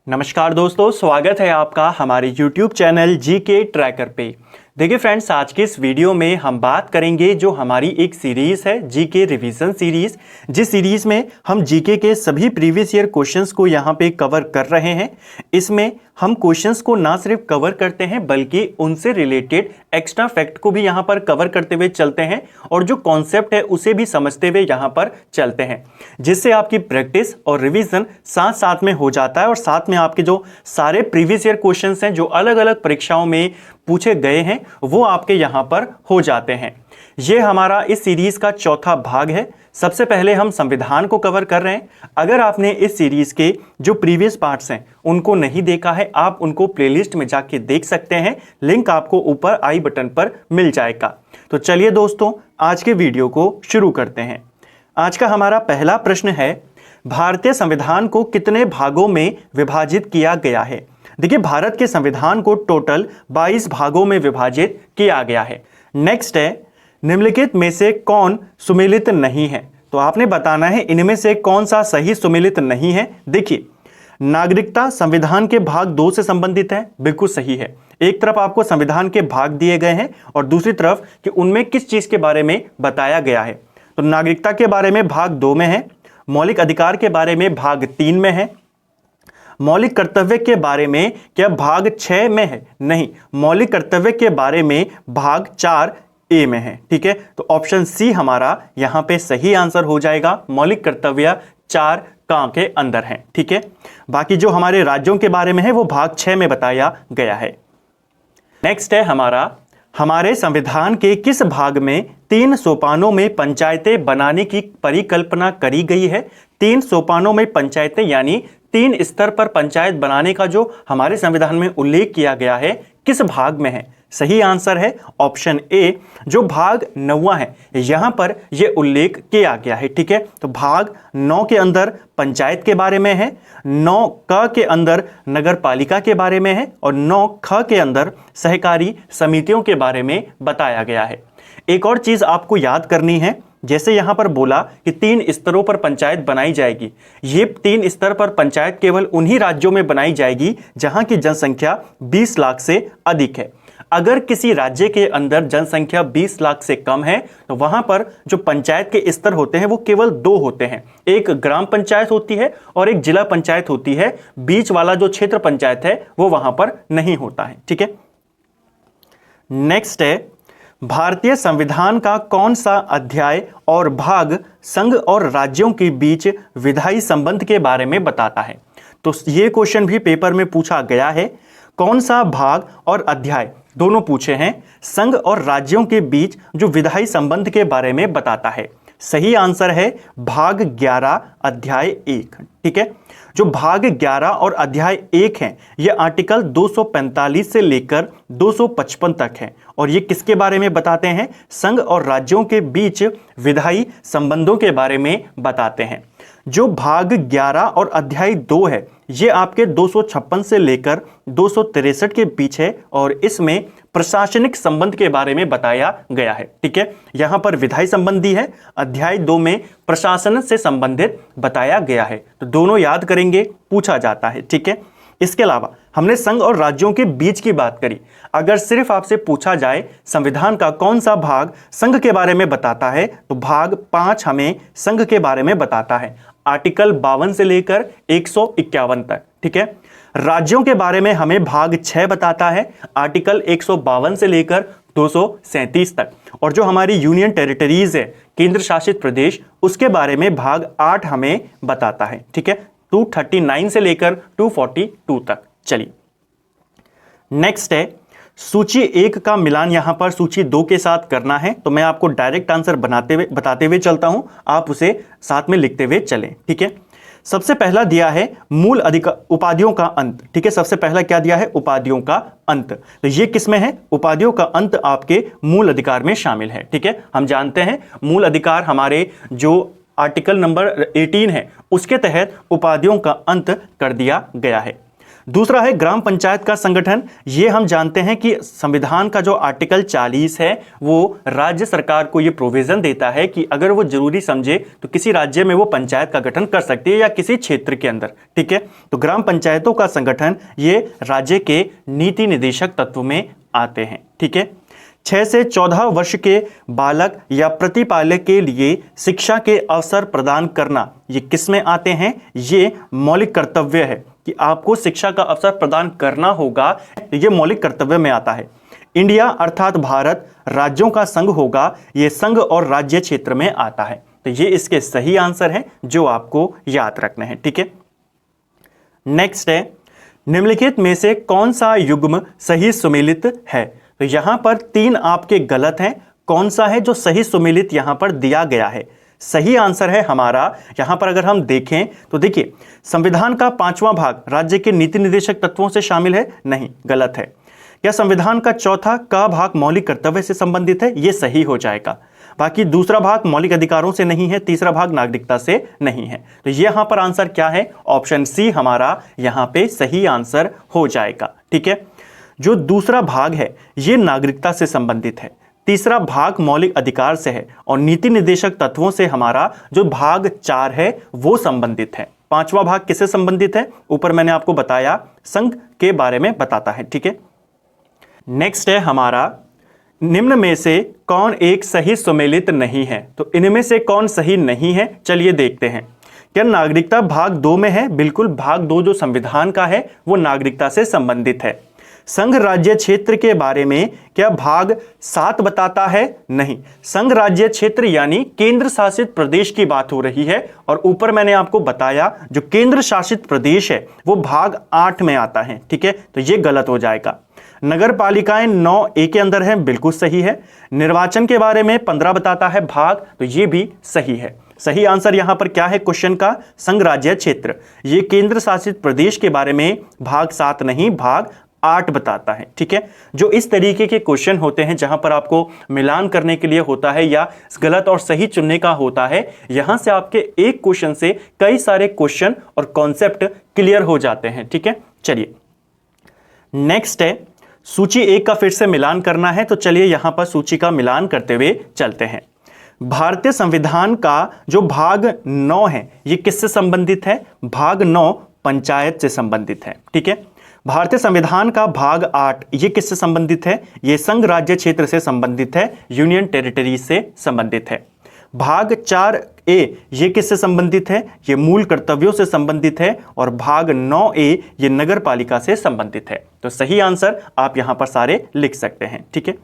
नमस्कार दोस्तों, स्वागत है आपका हमारे YouTube चैनल जीके ट्रैकर पे। देखिए फ्रेंड्स, आज के इस वीडियो में हम बात करेंगे जो हमारी एक सीरीज़ है जीके रिवीजन सीरीज़, जिस सीरीज़ में हम जीके के सभी प्रीवियस ईयर क्वेश्चंस को यहाँ पे कवर कर रहे हैं। इसमें हम क्वेश्चंस को ना सिर्फ कवर करते हैं बल्कि उनसे रिलेटेड एक्स्ट्रा फैक्ट को भी यहाँ पर कवर करते हुए चलते हैं और जो कॉन्सेप्ट है उसे भी समझते हुए यहाँ पर चलते हैं, जिससे आपकी प्रैक्टिस और रिवीजन साथ साथ में हो जाता है और साथ में आपके जो सारे प्रीवियस ईयर क्वेश्चंस हैं जो अलग अलग परीक्षाओं में पूछे गए हैं वो आपके यहाँ पर हो जाते हैं। ये हमारा इस सीरीज का चौथा भाग है। सबसे पहले हम संविधान को कवर कर रहे हैं। अगर आपने इस सीरीज के जो प्रीवियस पार्ट्स हैं उनको नहीं देखा है, आप उनको प्लेलिस्ट में जाके देख सकते हैं। लिंक आपको ऊपर आई बटन पर मिल जाएगा। तो चलिए दोस्तों, आज के वीडियो को शुरू करते हैं। आज का हमारा पहला प्रश्न है, भारतीय संविधान को कितने भागों में विभाजित किया गया है? देखिए, भारत के संविधान को टोटल 22 भागों में विभाजित किया गया है। नेक्स्ट है, निम्नलिखित में से कौन सुमेलित नहीं है? तो आपने बताना है इनमें से कौन सा सही सुमेलित नहीं है। देखिए, नागरिकता संविधान के भाग 2 से संबंधित है, बिल्कुल सही है। एक तरफ आपको संविधान के भाग दिए गए हैं और दूसरी तरफ कि उनमें किस चीज के बारे में बताया गया है। तो नागरिकता के बारे में भाग 2 में है, मौलिक अधिकार के बारे में भाग 3 में है, मौलिक कर्तव्य के बारे में क्या भाग 6 में है? नहीं, मौलिक कर्तव्य के बारे में भाग 4A में है। ठीक है, तो ऑप्शन सी हमारा यहां पे सही आंसर हो जाएगा। मौलिक कर्तव्य 4 का के अंदर है। ठीक है, बाकी जो हमारे राज्यों के बारे में है वो भाग 6 में बताया गया है। नेक्स्ट है हमारे संविधान के किस भाग में 3 सोपानों में पंचायतें बनाने की परिकल्पना करी गई है? 3 सोपानों में पंचायतें यानी 3 स्तर पर पंचायत बनाने का जो हमारे संविधान में उल्लेख किया गया है, किस भाग में है? सही आंसर है ऑप्शन ए, जो भाग 9वां है, यहां पर यह उल्लेख किया गया है। ठीक है, तो भाग 9 के अंदर पंचायत के बारे में है, 9 के अंदर नगर पालिका के बारे में है और 9 के अंदर सहकारी समितियों के बारे में बताया गया है। एक और चीज आपको याद करनी है, जैसे यहां पर बोला कि 3 स्तरों पर पंचायत बनाई जाएगी, ये 3 स्तर पर पंचायत केवल उन्हीं राज्यों में बनाई जाएगी जहां की जनसंख्या 20 लाख से अधिक है। अगर किसी राज्य के अंदर जनसंख्या 20 लाख से कम है तो वहां पर जो पंचायत के स्तर होते हैं वो केवल 2 होते हैं, एक ग्राम पंचायत होती है और एक जिला पंचायत होती है। बीच वाला जो क्षेत्र पंचायत है वो वहां पर नहीं होता है। ठीक है, नेक्स्ट है, भारतीय संविधान का कौन सा अध्याय और भाग संघ और राज्यों के बीच विधायी संबंध के बारे में बताता है? तो ये क्वेश्चन भी पेपर में पूछा गया है। कौन सा भाग और अध्याय दोनों पूछे हैं संघ और राज्यों के बीच जो विधायी संबंध के बारे में बताता है? सही आंसर है भाग 11 अध्याय 1। ठीक है, जो भाग 11 और अध्याय 1 है यह आर्टिकल 245 से लेकर 255 तक है और ये किसके बारे में बताते हैं? संघ और राज्यों के बीच विधायी संबंधों के बारे में बताते हैं। जो भाग 11 और अध्याय 2 है ये आपके 256 से लेकर 263 के बीच है और इसमें प्रशासनिक संबंध के बारे में बताया गया है। ठीक है, यहां पर विधायी संबंधी है, अध्याय 2 में प्रशासन से संबंधित बताया गया है। तो दोनों याद करेंगे, पूछा जाता है। ठीक है, इसके अलावा हमने संघ और राज्यों के बीच की बात करी। अगर सिर्फ आपसे पूछा जाए संविधान का कौन सा भाग संघ के बारे में बताता है तो भाग 5 हमें संघ के बारे में बताता है, आर्टिकल 52 से लेकर 151 तक। ठीक है, राज्यों के बारे में हमें भाग 6 बताता है, आर्टिकल 152 से लेकर 237 तक। और जो हमारी यूनियन टेरिटरीज है, केंद्र शासित प्रदेश, उसके बारे में भाग 8 हमें बताता है। ठीक है, 239 से लेकर 242 तक। चलिए, नेक्स्ट है, सूची 1 का मिलान यहां पर सूची 2 के साथ करना है। तो मैं आपको डायरेक्ट आंसर बताते हुए चलता हूं, आप उसे साथ में लिखते हुए चलें। ठीक है, सबसे पहला दिया है मूल अधिकार उपाधियों का अंत। ठीक है, सबसे पहला क्या दिया है? उपाधियों का अंत। तो ये किस में है? उपाधियों का अंत आपके मूल अधिकार में शामिल है। ठीक है, हम जानते हैं मूल अधिकार हमारे जो आर्टिकल नंबर 18 है उसके तहत उपाधियों का अंत कर दिया गया है। दूसरा है ग्राम पंचायत का संगठन। ये हम जानते हैं कि संविधान का जो आर्टिकल 40 है वो राज्य सरकार को ये प्रोविजन देता है कि अगर वो जरूरी समझे तो किसी राज्य में वो पंचायत का गठन कर सकती है या किसी क्षेत्र के अंदर। ठीक है, तो ग्राम पंचायतों का संगठन ये राज्य के नीति निर्देशक तत्व में आते हैं। ठीक है, 6 से 14 वर्ष के बालक या प्रतिपालक के लिए शिक्षा के अवसर प्रदान करना, ये किस में आते हैं? ये मौलिक कर्तव्य है कि आपको शिक्षा का अवसर प्रदान करना होगा, ये मौलिक कर्तव्य में आता है। इंडिया अर्थात भारत राज्यों का संघ होगा, ये संघ और राज्य क्षेत्र में आता है। तो ये इसके सही आंसर हैं जो आपको याद रखना है। ठीक है, नेक्स्ट है निम्नलिखित में से कौन सा युग्म सही सुमेलित है? तो यहां पर 3 आपके गलत हैं, कौन सा है जो सही सुमेलित यहां पर दिया गया है? सही आंसर है हमारा, यहां पर अगर हम देखें तो देखिए संविधान का 5वां भाग राज्य के नीति निर्देशक तत्वों से शामिल है, नहीं, गलत है। क्या संविधान का 4था का भाग मौलिक कर्तव्य से संबंधित है? यह सही हो जाएगा। बाकी दूसरा भाग मौलिक अधिकारों से नहीं है, तीसरा भाग नागरिकता से नहीं है। तो यहां पर आंसर क्या है? ऑप्शन सी हमारा यहां पे सही आंसर हो जाएगा। ठीक है, जो दूसरा भाग है ये नागरिकता से संबंधित है, तीसरा भाग मौलिक अधिकार से है और नीति निर्देशक तत्वों से हमारा जो भाग 4 है वो संबंधित है। 5वां भाग किससे संबंधित है? ऊपर मैंने आपको बताया, संघ के बारे में बताता है। ठीक है, नेक्स्ट है हमारा निम्न में से कौन एक सही सुमेलित नहीं है? तो इनमें से कौन सही नहीं है, चलिए देखते हैं। क्या नागरिकता भाग 2 में है? बिल्कुल, भाग 2 जो संविधान का है वो नागरिकता से संबंधित है। संघ राज्य क्षेत्र के बारे में क्या भाग 7 बताता है? नहीं, संघ राज्य क्षेत्र यानी केंद्र शासित प्रदेश की बात हो रही है और ऊपर मैंने आपको बताया जो केंद्र शासित प्रदेश है वो भाग 8 में आता है। ठीक है, तो ये गलत हो जाएगा। नगर पालिकाएं 9A के अंदर है, बिल्कुल सही है। निर्वाचन के बारे में 15 बताता है भाग, तो ये भी सही है। सही आंसर यहां पर क्या है क्वेश्चन का? संघ राज्य क्षेत्र। ये केंद्र शासित प्रदेश के बारे में भाग 7 नहीं, भाग 8 बताता है। ठीक है, जो इस तरीके के क्वेश्चन होते हैं जहां पर आपको मिलान करने के लिए होता है या गलत और सही चुनने का होता है, यहां से आपके एक क्वेश्चन से कई सारे क्वेश्चन और कॉन्सेप्ट क्लियर हो जाते हैं। ठीक है, चलिए नेक्स्ट है सूची 1 का फिर से मिलान करना है, तो चलिए यहां पर सूची का मिलान करते हुए चलते हैं। भारतीय संविधान का जो भाग 9 है ये किससे संबंधित है? भाग 9 पंचायत से संबंधित है। ठीक है, भारतीय संविधान का भाग 8 ये किससे संबंधित है? ये संघ राज्य क्षेत्र से संबंधित है, यूनियन टेरिटरी से संबंधित है। भाग 4A ये किससे संबंधित है? ये मूल कर्तव्यों से संबंधित है और भाग 9A ये नगर पालिका से संबंधित है। तो सही आंसर आप यहां पर सारे लिख सकते हैं। ठीक है,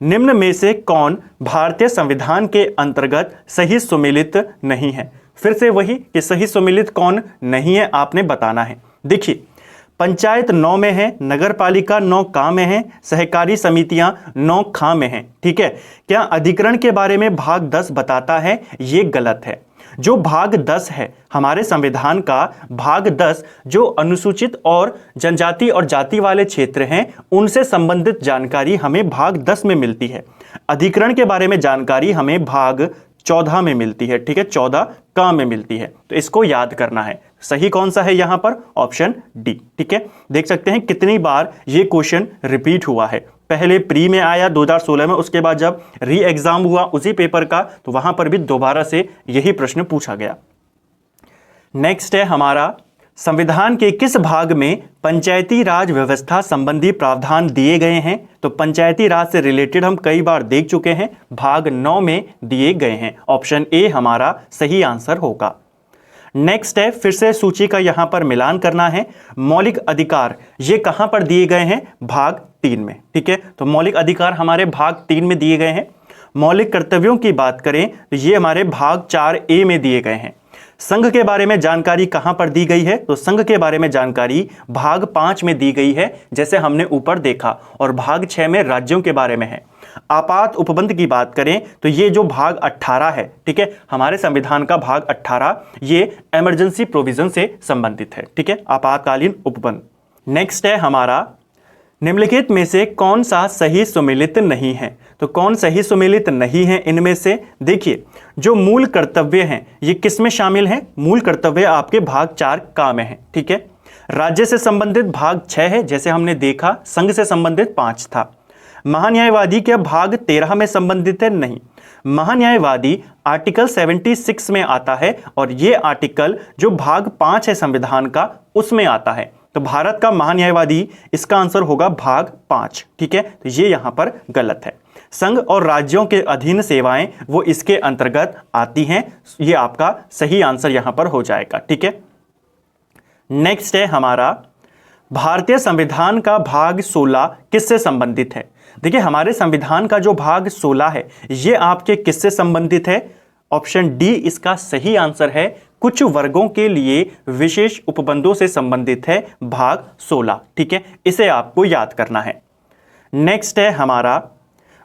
निम्न में से कौन भारतीय संविधान के अंतर्गत सही सुमेलित नहीं है? फिर से वही कि सही सुमेलित कौन नहीं है आपने बताना है। देखिए पंचायत 9 में है, नगर पालिका 9 में है, सहकारी समितियां 9 में हैं। ठीक है, क्या अधिकरण के बारे में भाग 10 बताता है? ये गलत है। जो भाग 10 है हमारे संविधान का भाग 10 जो अनुसूचित और जनजाति और जाति वाले क्षेत्र हैं उनसे संबंधित जानकारी हमें भाग 10 में मिलती है। अधिकरण के बारे में जानकारी हमें भाग 14 में मिलती है। ठीक है, 14 का में मिलती है, तो इसको याद करना है। सही कौन सा है यहां पर? Option D. ठीक है, देख सकते हैं कितनी बार ये क्वेश्चन रिपीट हुआ है। पहले प्री में आया 2016 में, उसके बाद जब री एग्जाम हुआ उसी पेपर का तो वहां पर भी दोबारा से यही प्रश्न पूछा गया। नेक्स्ट है हमारा संविधान के किस भाग में पंचायती राज व्यवस्था संबंधी प्रावधान दिए गए हैं? तो पंचायती राज से रिलेटेड हम कई बार देख चुके हैं, भाग 9 में दिए गए हैं। ऑप्शन ए हमारा सही आंसर होगा। नेक्स्ट है फिर से सूची का यहां पर मिलान करना है। मौलिक अधिकार ये कहां पर दिए गए हैं? भाग 3 में। ठीक है, तो मौलिक अधिकार हमारे भाग 3 में दिए गए हैं। मौलिक कर्तव्यों की बात करें तो ये हमारे भाग 4A में दिए गए हैं। संघ के बारे में जानकारी कहां पर दी गई है? तो संघ के बारे में जानकारी भाग 5 में दी गई है, जैसे हमने ऊपर देखा, और भाग 6 में राज्यों के बारे में है। आपात उपबंध की बात करें तो ये जो भाग 18 है, ठीक है, हमारे संविधान का भाग 18 ये इमरजेंसी प्रोविजन से संबंधित है। ठीक है, आपातकालीन उपबंध। नेक्स्ट है हमारा निम्नलिखित में से कौन सा सही सुमेलित नहीं है? तो कौन सही सुमेलित नहीं है इनमें से? देखिए जो मूल कर्तव्य हैं ये किस में शामिल हैं? मूल कर्तव्य आपके भाग 4 का में है। ठीक है, राज्य से संबंधित भाग 6 है, जैसे हमने देखा संघ से संबंधित 5 था। महान्यायवादी क्या भाग 13 में संबंधित है? नहीं, महान्यायवादी आर्टिकल 76 में आता है और ये आर्टिकल जो भाग 5 है संविधान का उसमें आता है। तो भारत का महान्यायवादी इसका आंसर होगा भाग 5। ठीक है, तो ये यहां पर गलत है। संघ और राज्यों के अधीन सेवाएं वो इसके अंतर्गत आती हैं, ये आपका सही आंसर यहां पर हो जाएगा। ठीक है, नेक्स्ट है हमारा भारतीय संविधान का भाग 16 किससे संबंधित है? देखिए हमारे संविधान का जो भाग 16 है ये आपके किससे संबंधित है? ऑप्शन डी इसका सही आंसर है, कुछ वर्गों के लिए विशेष उपबंधों से संबंधित है भाग 16। ठीक है, इसे आपको याद करना है। नेक्स्ट है हमारा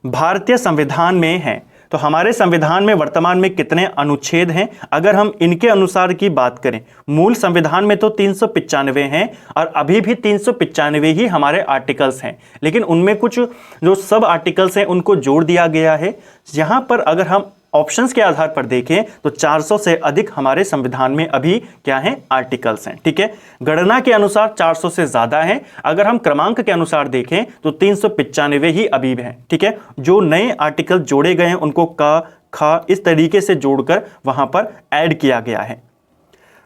भारतीय संविधान में है, तो हमारे संविधान में वर्तमान में कितने अनुच्छेद हैं? अगर हम इनके अनुसार की बात करें, मूल संविधान में तो 395 हैं और अभी भी 395 ही हमारे आर्टिकल्स हैं, लेकिन उनमें कुछ जो सब आर्टिकल्स हैं उनको जोड़ दिया गया है। यहाँ पर अगर हम ऑप्शंस के आधार पर देखें तो 400 से अधिक हमारे संविधान में अभी क्या हैं? आर्टिकल्स हैं। ठीक है, गणना के अनुसार 400 से ज्यादा हैं, अगर हम क्रमांक के अनुसार देखें तो 395 ही अभी हैं। ठीक है, जो नए आर्टिकल जोड़े गए हैं उनको क ख इस तरीके से जोड़कर वहां पर ऐड किया गया है।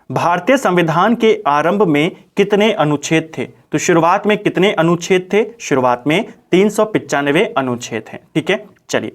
भारतीय संविधान के आरंभ में कितने अनुच्छेद थे? तो शुरुआत में कितने अनुच्छेद थे? शुरुआत में 395 अनुच्छेद हैं। ठीक है, चलिए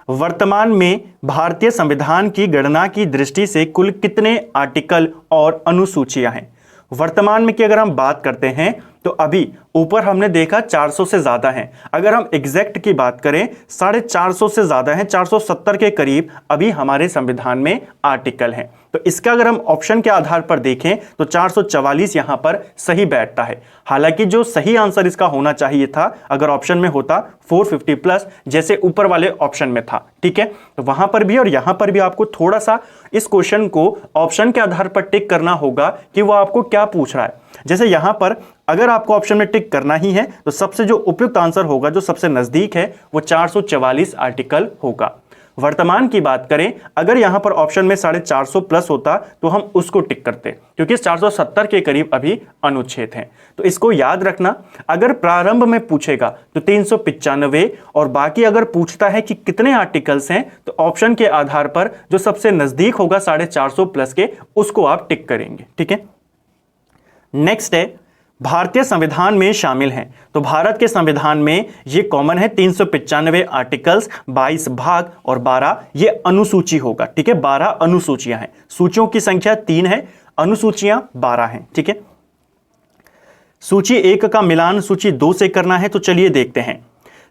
वर्तमान में भारतीय संविधान की गणना की दृष्टि से कुल कितने आर्टिकल और अनुसूचियां हैं? वर्तमान में की अगर हम बात करते हैं तो अभी ऊपर हमने देखा 400 से ज्यादा हैं, अगर हम एग्जैक्ट की बात करें 450 से ज्यादा हैं, 470 के करीब अभी हमारे संविधान में आर्टिकल हैं। तो इसका अगर हम ऑप्शन के आधार पर देखें तो 444 यहां पर सही बैठता है। हालांकि जो सही आंसर इसका होना चाहिए था अगर ऑप्शन में होता 450 प्लस, जैसे ऊपर वाले ऑप्शन में था। ठीक है, तो वहां पर भी और यहां पर भी आपको थोड़ा सा इस क्वेश्चन को ऑप्शन के आधार पर टिक करना होगा कि वो आपको क्या पूछ रहा है। जैसे यहां पर अगर आपको ऑप्शन में टिक करना ही है तो सबसे जो उपयुक्त आंसर होगा, जो सबसे नजदीक है, वो 444 आर्टिकल होगा। वर्तमान की बात करें, अगर यहां पर ऑप्शन में 450 प्लस होता तो हम उसको टिक करते, क्योंकि 470 के करीब अभी अनुच्छेद हैं। तो इसको याद रखना, अगर प्रारंभ में पूछेगा तो 395 और बाकी अगर पूछता है कि कितने आर्टिकल्स हैं तो ऑप्शन के आधार पर जो सबसे नजदीक होगा 450 प्लस के उसको आप टिक करेंगे। ठीक है, नेक्स्ट है भारतीय संविधान में शामिल हैं, तो भारत के संविधान में ये कॉमन है 395 आर्टिकल्स, 22 भाग और 12 ये अनुसूची होगा। ठीक है, 12 अनुसूचियां हैं, सूचियों की संख्या 3 है, अनुसूचियां 12 हैं। ठीक है, सूची 1 का मिलान सूची 2 से करना है, तो चलिए देखते हैं।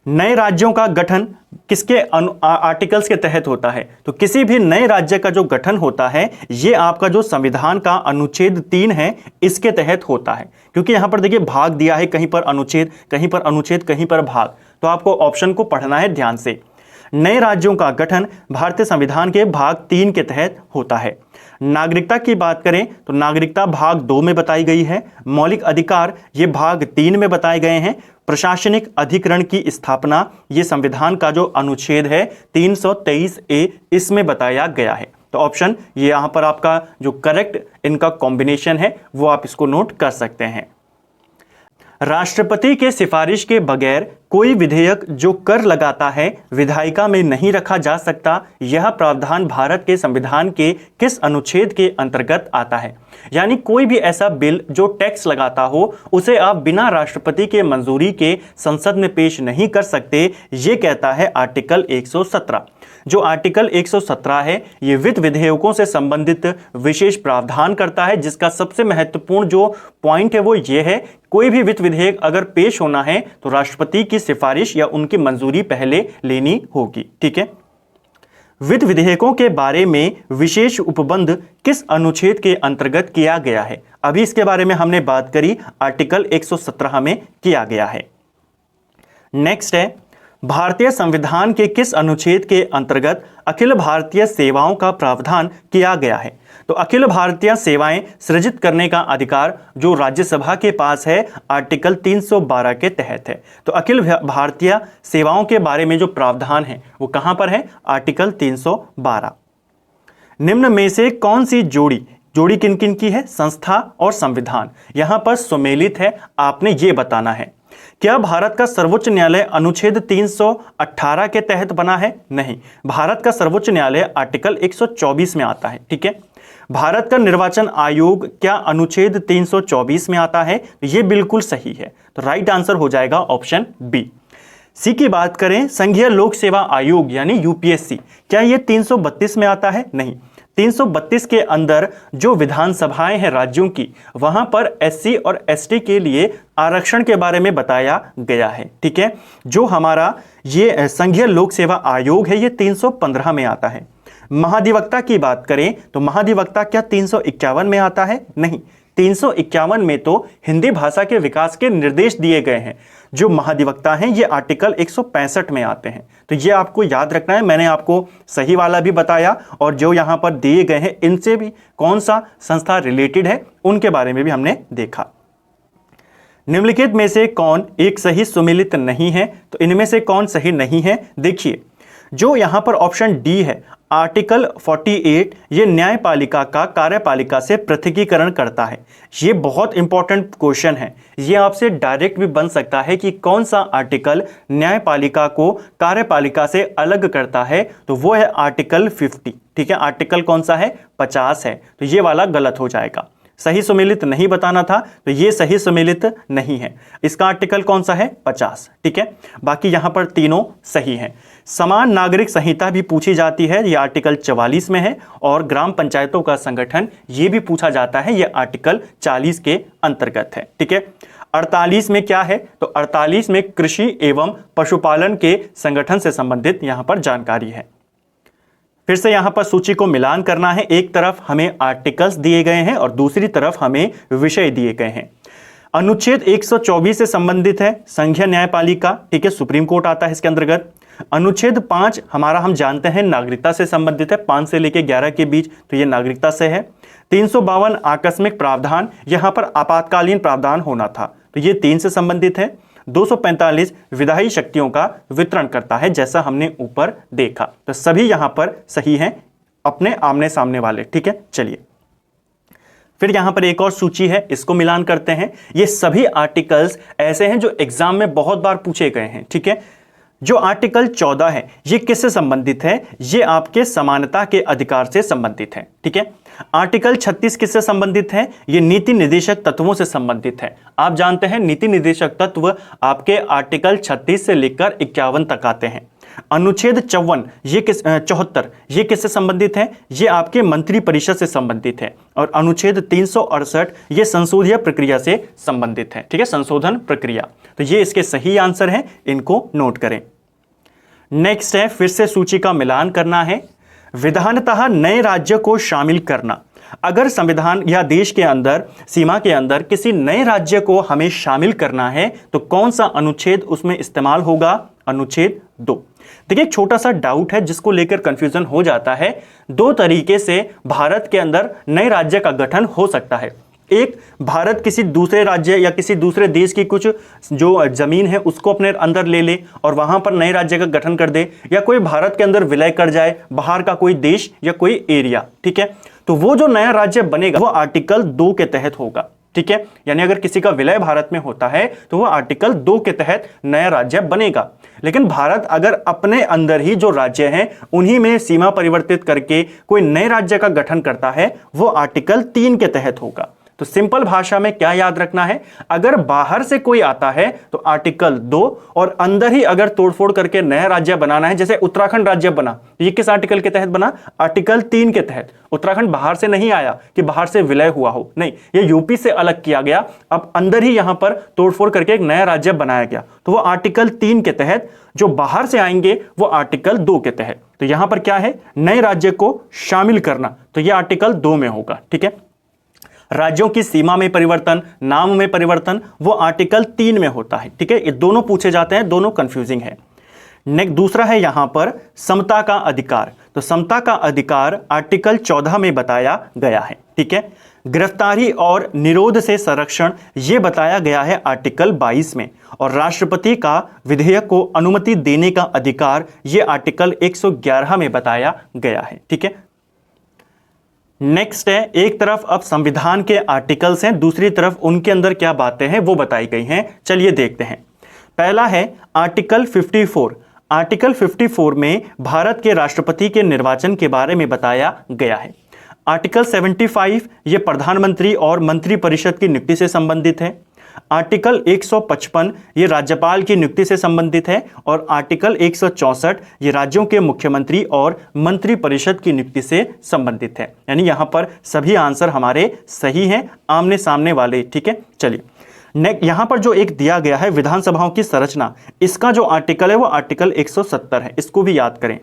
नए राज्यों का गठन किसके आर्टिकल्स के तहत होता है? तो किसी भी नए राज्य का जो गठन होता है ये आपका जो संविधान का अनुच्छेद 3 है इसके तहत होता है, क्योंकि यहां पर देखिए भाग दिया है, कहीं पर अनुच्छेद, कहीं पर अनुच्छेद, कहीं पर भाग, तो आपको ऑप्शन को पढ़ना है ध्यान से। नए राज्यों का गठन भारतीय संविधान के भाग 3 के तहत होता है। नागरिकता की बात करें तो नागरिकता भाग 2 में बताई गई है। मौलिक अधिकार ये भाग 3 में बताए गए हैं। प्रशासनिक अधिकरण की स्थापना ये संविधान का जो अनुच्छेद है 323A इसमें बताया गया है। तो ऑप्शन ये यहां पर आपका जो करेक्ट इनका कॉम्बिनेशन है वो आप इसको नोट कर सकते हैं। राष्ट्रपति के सिफारिश के बगैर कोई विधेयक जो कर लगाता है विधायिका में नहीं रखा जा सकता, यह प्रावधान भारत के संविधान के किस अनुच्छेद के अंतर्गत आता है? यानी कोई भी ऐसा बिल जो टैक्स लगाता हो उसे आप बिना राष्ट्रपति के मंजूरी के संसद में पेश नहीं कर सकते, ये कहता है आर्टिकल 117। जो आर्टिकल 117 है ये वित्त विधेयकों से संबंधित विशेष प्रावधान करता है, जिसका सबसे महत्वपूर्ण जो पॉइंट है वो ये है, कोई भी वित्त विधेयक अगर पेश होना है तो राष्ट्रपति की सिफारिश या उनकी मंजूरी पहले लेनी होगी। ठीक है, वित्त विधेयकों के बारे में विशेष उपबंध किस अनुच्छेद के अंतर्गत किया गया है? अभी इसके बारे में हमने बात करी, आर्टिकल 117 में किया गया है। नेक्स्ट है भारतीय संविधान के किस अनुच्छेद के अंतर्गत अखिल भारतीय सेवाओं का प्रावधान किया गया है? तो अखिल भारतीय सेवाएं सृजित करने का अधिकार जो राज्यसभा के पास है आर्टिकल 312 के तहत है। तो अखिल भारतीय सेवाओं के बारे में जो प्रावधान है वो कहां पर है? आर्टिकल 312। निम्न में से कौन सी जोड़ी जोड़ी किन किन की है? संस्था और संविधान। यहां पर सुमेलित है, आपने ये बताना है। क्या भारत का सर्वोच्च न्यायालय अनुच्छेद 318 के तहत बना है? नहीं, भारत का सर्वोच्च न्यायालय आर्टिकल 124 में आता है। ठीक है। भारत का निर्वाचन आयोग क्या अनुच्छेद 324 में आता है? ये बिल्कुल सही है, तो राइट आंसर हो जाएगा ऑप्शन बी। सी की बात करें, संघीय लोक सेवा आयोग यानी यूपीएससी, क्या ये 332 में आता है? नहीं, 332 के अंदर जो विधानसभाएं हैं राज्यों की, वहां पर एससी और एसटी के लिए आरक्षण के बारे में बताया गया है। ठीक है। जो हमारा ये संघीय लोक सेवा आयोग है, ये 315 में आता है। महाधिवक्ता की बात करें तो महाधिवक्ता क्या 351 में आता है? नहीं, 351 में तो हिंदी भाषा के विकास के निर्देश दिए गए हैं। जो महाधिवक्ता हैं ये आर्टिकल 165 में आते हैं, तो ये आपको याद रखना है। मैंने आपको सही वाला भी बताया और जो यहाँ पर दिए गए हैं इनसे भी कौन सा संस्था रिलेटेड है उनके बारे में भी हमने देखा। निम्नलिखित में से कौन एक सही सुमेलित नहीं है? तो इनमें से कौन सही नहीं है? देखिए, जो यहाँ पर ऑप्शन डी है, आर्टिकल 48, ये न्यायपालिका का कार्यपालिका से पृथकीकरण करता है। ये बहुत इंपॉर्टेंट क्वेश्चन है, ये आपसे डायरेक्ट भी बन सकता है कि कौन सा आर्टिकल न्यायपालिका को कार्यपालिका से अलग करता है, तो वो है आर्टिकल 50। ठीक है, आर्टिकल कौन सा है? 50 है, तो ये वाला गलत हो जाएगा। सही सुमेलित नहीं बताना था, तो ये सही सुमेलित नहीं है। इसका आर्टिकल कौन सा है? 50। ठीक है, बाकी यहां पर तीनों सही हैं। समान नागरिक संहिता भी पूछी जाती है, ये आर्टिकल 44 में है। और ग्राम पंचायतों का संगठन ये भी पूछा जाता है, ये आर्टिकल 40 के अंतर्गत है। ठीक है। 48 में क्या है? तो 48 में कृषि एवं पशुपालन के संगठन से संबंधित यहां पर जानकारी है। फिर से यहां पर सूची को मिलान करना है। एक तरफ हमें आर्टिकल्स दिए गए हैं और दूसरी तरफ हमें विषय दिए गए हैं। अनुच्छेद 124 से संबंधित है संघीय न्यायपालिका। ठीक है, सुप्रीम कोर्ट आता है इसके अंतर्गत। अनुच्छेद 5 हमारा हम जानते हैं नागरिकता से संबंधित है, 5 से लेकर 11 के बीच, तो ये नागरिकता से है। 352 आकस्मिक प्रावधान, यहां पर आपातकालीन प्रावधान होना था, तो ये 3 से संबंधित है। 245 विधायी शक्तियों का वितरण करता है, जैसा हमने ऊपर देखा। तो सभी यहां पर सही हैं, अपने आमने सामने वाले। ठीक है, चलिए फिर यहां पर एक और सूची है, इसको मिलान करते हैं। ये सभी आर्टिकल्स ऐसे हैं जो एग्जाम में बहुत बार पूछे गए हैं। ठीक है, जो आर्टिकल 14 है ये किससे संबंधित है? ये आपके समानता के अधिकार से संबंधित है। ठीक है। आर्टिकल 36 किससे संबंधित है? ये नीति निर्देशक तत्वों से संबंधित है। आप जानते हैं नीति निर्देशक तत्व आपके आर्टिकल 36 से लेकर 51 तक आते हैं। अनुच्छेद 74 ये किससे संबंधित है? ये आपके मंत्री परिषद से संबंधित है। और अनुच्छेद 368 ये संशोधन प्रक्रिया से संबंधित है। ठीक है, संशोधन प्रक्रिया। तो ये इसके सही आंसर हैं, इनको नोट करें। नेक्स्ट है, फिर से सूची का मिलान करना है। विधानतः नए राज्य को शामिल करना। अगर संविधान या देश के अंदर सीमा के अंदर किसी नए राज्य को हमें शामिल करना है तो कौन सा अनुच्छेद उसमें इस्तेमाल होगा? अनुच्छेद 2। देखिए, एक छोटा सा डाउट है जिसको लेकर कंफ्यूजन हो जाता है। 2 तरीके से भारत के अंदर नए राज्य का गठन हो सकता है। एक, भारत किसी दूसरे राज्य या किसी दूसरे देश की कुछ जो जमीन है उसको अपने अंदर ले ले और वहां पर नए राज्य का गठन कर दे, या कोई भारत के अंदर विलय कर जाए, बाहर का कोई देश या कोई एरिया। ठीक है, तो वो जो नया राज्य बनेगा वो आर्टिकल 2 के तहत होगा। ठीक है, यानी अगर किसी का विलय भारत में होता है तो वो आर्टिकल 2 के तहत नया राज्य बनेगा। लेकिन भारत अगर अपने अंदर ही जो राज्य हैं उन्हीं में सीमा परिवर्तित करके कोई नए राज्य का गठन करता है, वो आर्टिकल 3 के तहत होगा। तो सिंपल भाषा में क्या याद रखना है? अगर बाहर से कोई आता है तो आर्टिकल 2, और अंदर ही अगर तोड़फोड़ करके नया राज्य बनाना है, जैसे उत्तराखंड राज्य बना, ये किस आर्टिकल के तहत बना? आर्टिकल 3 के तहत। उत्तराखंड बाहर से नहीं आया कि बाहर से विलय हुआ हो, नहीं, ये यूपी से अलग किया गया, अब अंदर ही यहां पर तोड़फोड़ करके एक नया राज्य बनाया गया, तो वो आर्टिकल 3 के तहत। जो बाहर से आएंगे वो आर्टिकल 2 के तहत। तो यहां पर क्या है? नए राज्य को शामिल करना, तो यह आर्टिकल 2 में होगा। ठीक है। राज्यों की सीमा में परिवर्तन, नाम में परिवर्तन, वो आर्टिकल 3 में होता है। ठीक है, ये दोनों पूछे जाते हैं, दोनों कंफ्यूजिंग है। नेक्स्ट दूसरा है यहां पर समता का अधिकार। तो समता का अधिकार आर्टिकल 14 में बताया गया है। ठीक है। गिरफ्तारी और निरोध से संरक्षण ये बताया गया है आर्टिकल 22 में। और राष्ट्रपति का विधेयक को अनुमति देने का अधिकार ये आर्टिकल 111 में बताया गया है। ठीक है। नेक्स्ट है, एक तरफ अब संविधान के आर्टिकल्स हैं, दूसरी तरफ उनके अंदर क्या बातें हैं वो बताई गई हैं। चलिए देखते हैं। पहला है आर्टिकल 54। आर्टिकल 54 में भारत के राष्ट्रपति के निर्वाचन के बारे में बताया गया है। आर्टिकल 75 ये प्रधानमंत्री और मंत्रिपरिषद की नियुक्ति से संबंधित है। आर्टिकल 155 ये राज्यपाल की नियुक्ति से संबंधित है और आर्टिकल 164 ये राज्यों के मुख्यमंत्री और मंत्रिपरिषद की नियुक्ति से संबंधित है। यानी यहां पर सभी आंसर हमारे सही हैं, आमने सामने वाले। ठीक है, चलिए यहां पर जो एक दिया गया है विधानसभाओं की संरचना, इसका जो आर्टिकल है वो आर्टिकल 170 है, इसको भी याद करें।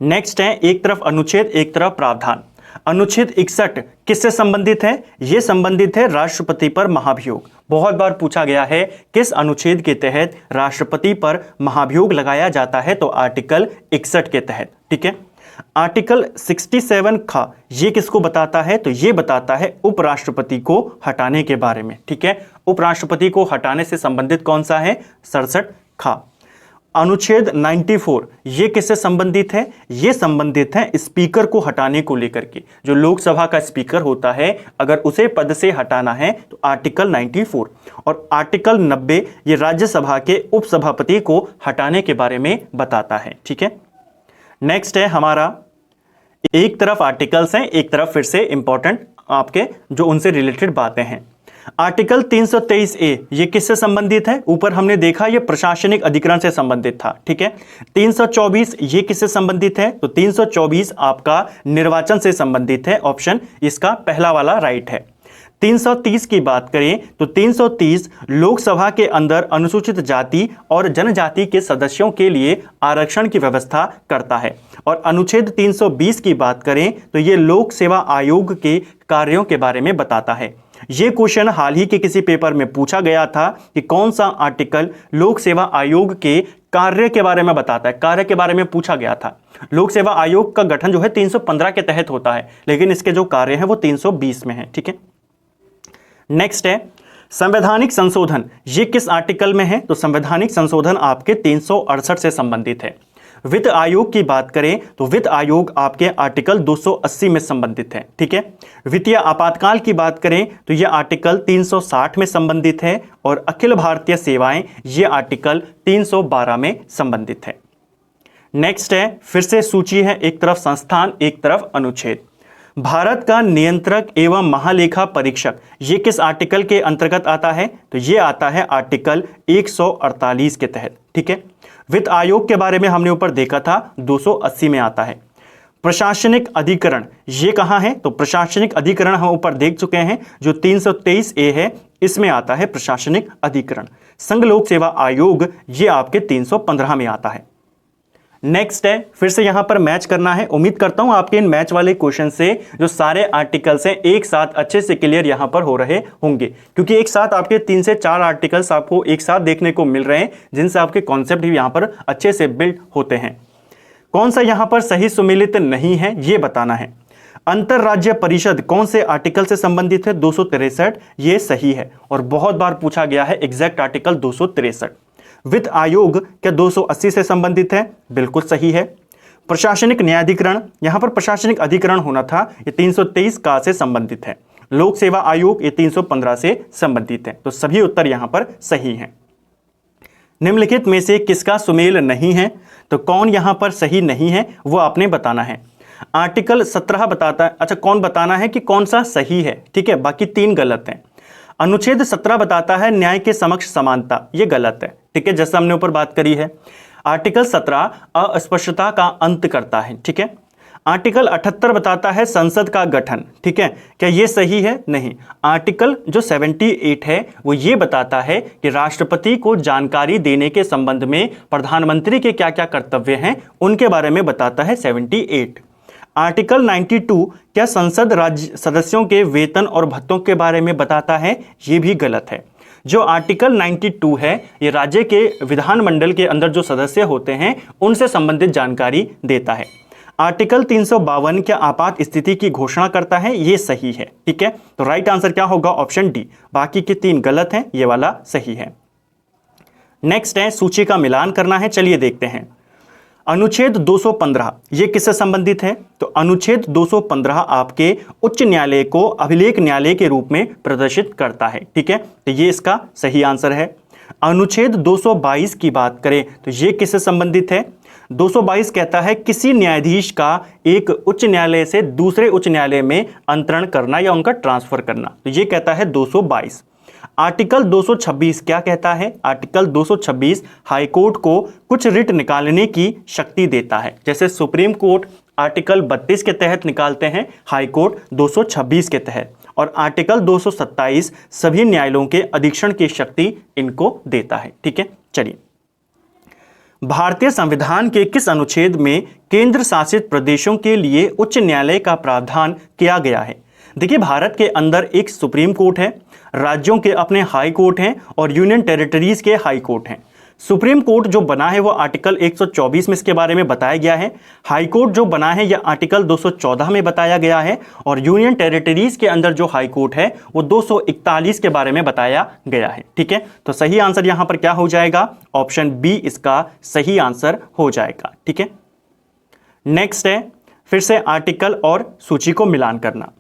नेक्स्ट है, एक तरफ अनुच्छेद एक तरफ प्रावधान। अनुच्छेद 61 किससे संबंधित है? यह संबंधित है राष्ट्रपति पर महाभियोग। बहुत बार पूछा गया है किस अनुच्छेद के तहत राष्ट्रपति पर महाभियोग लगाया जाता है, तो आर्टिकल 61 के तहत। ठीक है, आर्टिकल 67 खा ये किसको बताता है? तो ये बताता है उपराष्ट्रपति को हटाने के बारे में। ठीक है, उपराष्ट्रपति को हटाने से संबंधित कौन सा है? 67 खा। अनुच्छेद 94 ये किससे संबंधित है? ये संबंधित है स्पीकर को हटाने को लेकर के। जो लोकसभा का स्पीकर होता है, अगर उसे पद से हटाना है तो आर्टिकल 94। और आर्टिकल 90 ये राज्यसभा के उपसभापति को हटाने के बारे में बताता है। ठीक है, नेक्स्ट है हमारा, एक तरफ आर्टिकल्स हैं, एक तरफ फिर से इंपॉर्टेंट आपके जो उनसे रिलेटेड बातें हैं। आर्टिकल 323A ये किससे संबंधित है? ऊपर हमने देखा ये प्रशासनिक अधिकरण से संबंधित था। ठीक है, 324 ये किससे संबंधित है? तो 324 आपका निर्वाचन से संबंधित है। ऑप्शन इसका पहला वाला राइट है। 330 की बात करें तो 330 लोकसभा के अंदर अनुसूचित जाति और जनजाति के सदस्यों के लिए आरक्षण की व्यवस्था करता है। और अनुच्छेद 320 की बात करें तो ये लोक सेवा आयोग के कार्यों के बारे में बताता है। ये क्वेश्चन हाल ही के किसी पेपर में पूछा गया था कि कौन सा आर्टिकल लोक सेवा आयोग के कार्य के बारे में बताता है। कार्य के बारे में पूछा गया था। लोक सेवा आयोग का गठन जो है 315 के तहत होता है, लेकिन इसके जो कार्य हैं वो 320 में है। ठीक है, नेक्स्ट है संवैधानिक संशोधन। ये किस आर्टिकल में है? तो संवैधानिक संशोधन आपके 368 से संबंधित है। वित्त आयोग की बात करें तो वित्त आयोग आपके आर्टिकल 280 में संबंधित है। ठीक है, वित्तीय आपातकाल की बात करें तो यह आर्टिकल 360 में संबंधित है और अखिल भारतीय सेवाएं ये आर्टिकल 312 में संबंधित है। नेक्स्ट है फिर से सूची है, एक तरफ संस्थान एक तरफ अनुच्छेद। भारत का नियंत्रक एवं महालेखा परीक्षक ये किस आर्टिकल के अंतर्गत आता है? तो ये आता है आर्टिकल 148 के तहत। ठीक है, वित्त आयोग के बारे में हमने ऊपर देखा था 280 में आता है। प्रशासनिक अधिकरण ये कहां है? तो प्रशासनिक अधिकरण हम ऊपर देख चुके हैं, जो 323A है इसमें आता है प्रशासनिक अधिकरण। संघ लोक सेवा आयोग ये आपके 315 में आता है। नेक्स्ट है फिर से यहां पर मैच करना है। उम्मीद करता हूं आपके इन मैच वाले क्वेश्चन से जो सारे आर्टिकल्स हैं एक साथ अच्छे से क्लियर यहां पर हो रहे होंगे, क्योंकि एक साथ आपके 3 से 4 आर्टिकल्स आपको एक साथ देखने को मिल रहे हैं, जिनसे आपके कॉन्सेप्ट भी यहां पर अच्छे से बिल्ड होते हैं। कौन सा यहां पर सही सुमेलित नहीं है ये बताना है। अंतरराज्य परिषद कौन से आर्टिकल से संबंधित है? 263 ये सही है और बहुत बार पूछा गया है एग्जैक्ट आर्टिकल 263। वित्त आयोग क्या 280 से संबंधित है? बिल्कुल सही है। प्रशासनिक न्यायाधिकरण, यहां पर प्रशासनिक अधिकरण होना था, ये 323 का से संबंधित है। लोक सेवा आयोग ये 315 से संबंधित है। तो सभी उत्तर यहां पर सही हैं। निम्नलिखित में से किसका सुमेल नहीं है? तो कौन यहां पर सही नहीं है वो आपने बताना है। आर्टिकल 17 बताता है, अच्छा कौन बताना है कि कौन सा सही है। ठीक है, बाकी 3 गलत हैं। अनुच्छेद 17 बताता है न्याय के समक्ष समानता, ये गलत है। ठीक है, जैसा हमने ऊपर बात करी है। आर्टिकल 17 अस्पष्टता का अंत करता है। ठीक है, आर्टिकल 78 बताता है संसद का गठन। ठीक है, क्या ये सही है? नहीं। आर्टिकल जो 78 है वो ये बताता है कि राष्ट्रपति को जानकारी देने के संबंध में प्रधानमंत्री के क्या क्या कर्तव्य हैं उनके बारे में बताता है 78। आर्टिकल 92 क्या संसद राज्य सदस्यों के वेतन और भत्तों के बारे में बताता है? ये भी गलत है। जो आर्टिकल 92 है ये राज्य के विधानमंडल के अंदर जो सदस्य होते हैं उनसे संबंधित जानकारी देता है। आर्टिकल 352 क्या आपात स्थिति की घोषणा करता है? ये सही है। ठीक है, तो राइट आंसर क्या होगा? Option D. बाकी के 3 गलत हैं, ये वाला सही है। नेक्स्ट है सूची का मिलान करना है। चलिए देखते हैं। अनुच्छेद 215 ये किससे संबंधित है? तो अनुच्छेद 215 आपके उच्च न्यायालय को अभिलेख न्यायालय के रूप में प्रदर्शित करता है। ठीक है, तो ये इसका सही आंसर है। अनुच्छेद 222 की बात करें तो ये किससे संबंधित है? 222 कहता है किसी न्यायाधीश का एक उच्च न्यायालय से दूसरे उच्च न्यायालय में अंतरण करना या उनका ट्रांसफर करना, तो ये कहता है 222। आर्टिकल 226 क्या कहता है? आर्टिकल 226 हाईकोर्ट को कुछ रिट निकालने की शक्ति देता है। जैसे सुप्रीम कोर्ट आर्टिकल 32 के तहत निकालते हैं, हाईकोर्ट 226 के तहत, और आर्टिकल 227 सभी न्यायालयों के अधीक्षण की शक्ति इनको देता है। ठीक है, चलिए, भारतीय संविधान के किस अनुच्छेद में केंद्र शासित प्रदेशों के लिए उच्च न्यायालय का प्रावधान किया गया है? देखिए, भारत के अंदर एक सुप्रीम कोर्ट है, राज्यों के अपने हाई कोर्ट हैं और यूनियन टेरिटरीज के हाई कोर्ट हैं। सुप्रीम कोर्ट जो बना है वो आर्टिकल 124 में इसके बारे में बताया गया है। हाई कोर्ट जो बना है यह आर्टिकल 214 में बताया गया है, और यूनियन टेरिटरीज के अंदर जो हाई कोर्ट है वो 241 के बारे में बताया गया है। ठीक है, तो सही आंसर यहां पर क्या हो जाएगा? ऑप्शन बी इसका सही आंसर हो जाएगा। ठीक है, नेक्स्ट है फिर से आर्टिकल और सूची को मिलान करना।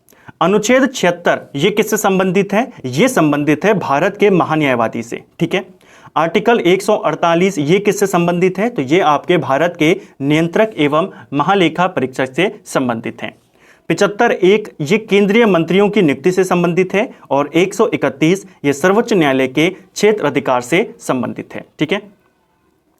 अनुच्छेद 76 ये किससे संबंधित है? ये संबंधित है भारत के महान्यायवादी से। ठीक है, आर्टिकल 148 ये किससे संबंधित है? तो ये आपके भारत के नियंत्रक एवं महालेखा परीक्षक से संबंधित है। 75(1) ये केंद्रीय मंत्रियों की नियुक्ति से संबंधित है, और 131 ये सर्वोच्च न्यायालय के क्षेत्र अधिकार से संबंधित है। ठीक है,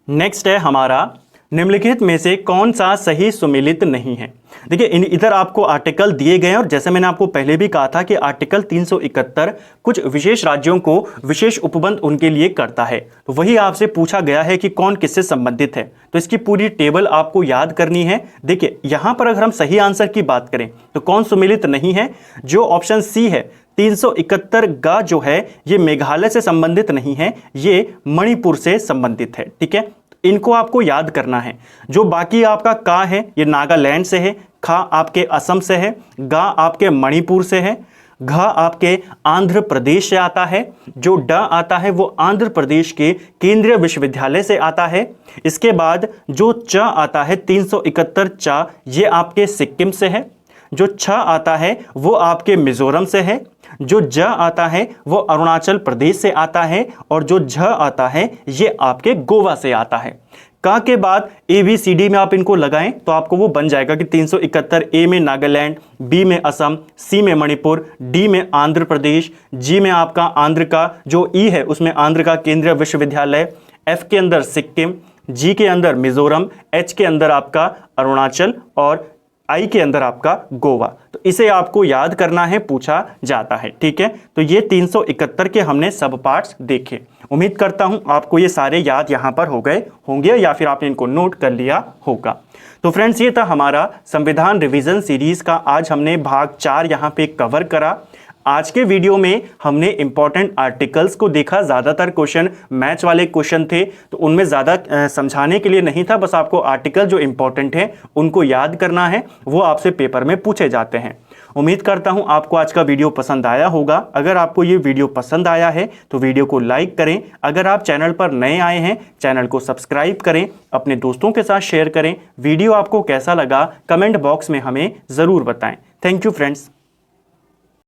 नेक्स्ट है हमारा निम्नलिखित में से कौन सा सही सुमेलित नहीं है? देखिए, इधर आपको आर्टिकल दिए गए हैं, और जैसे मैंने आपको पहले भी कहा था कि आर्टिकल 371 कुछ विशेष राज्यों को विशेष उपबंध उनके लिए करता है, तो वही आपसे पूछा गया है कि कौन किससे संबंधित है। तो इसकी पूरी टेबल आपको याद करनी है। देखिए, यहां पर अगर हम सही आंसर की बात करें तो कौन सुमेलित नहीं है? जो ऑप्शन सी है 371 गा जो है ये मेघालय से संबंधित नहीं है, ये मणिपुर से संबंधित है। ठीक है, इनको आपको याद करना है। जो बाकी आपका का है ये नागालैंड से है, खा आपके असम से है, गा आपके मणिपुर से है, घ आपके आंध्र प्रदेश से आता है, जो ड आता है वो आंध्र प्रदेश के केंद्रीय विश्वविद्यालय से आता है। इसके बाद जो च आता है 371 चा ये आपके सिक्किम से है, जो छ आता है वो आपके मिजोरम से है, जो ज आता है वो अरुणाचल प्रदेश से आता है, और जो झ आता है ये आपके गोवा से आता है। का के बाद ABCD में आप इनको लगाएं तो आपको वो बन जाएगा कि 371 ए में नागालैंड, बी में असम, सी में मणिपुर, डी में आंध्र प्रदेश, जी में आपका आंध्र का जो ई है उसमें आंध्र का केंद्रीय विश्वविद्यालय, एफ के अंदर सिक्किम, जी के अंदर मिजोरम, एच के अंदर आपका अरुणाचल, और आई के अंदर आपका गोवा। तो इसे आपको याद करना है, पूछा जाता है। ठीक है, तो ये 371 के हमने सब पार्ट्स देखे। उम्मीद करता हूं आपको ये सारे याद यहां पर हो गए होंगे, या फिर आपने इनको नोट कर लिया होगा। तो फ्रेंड्स, ये था हमारा संविधान रिवीजन सीरीज का। आज हमने भाग 4 यहां पे कवर करा। आज के वीडियो में हमने इंपॉर्टेंट आर्टिकल्स को देखा। ज़्यादातर क्वेश्चन मैथ्स वाले क्वेश्चन थे, तो उनमें ज़्यादा समझाने के लिए नहीं था, बस आपको आर्टिकल जो इंपॉर्टेंट है उनको याद करना है, वो आपसे पेपर में पूछे जाते हैं। उम्मीद करता हूं आपको आज का वीडियो पसंद आया होगा। अगर आपको ये वीडियो पसंद आया है तो वीडियो को लाइक करें। अगर आप चैनल पर नए आए हैं, चैनल को सब्सक्राइब करें, अपने दोस्तों के साथ शेयर करें। वीडियो आपको कैसा लगा कमेंट बॉक्स में हमें ज़रूर बताएं। Thank you friends.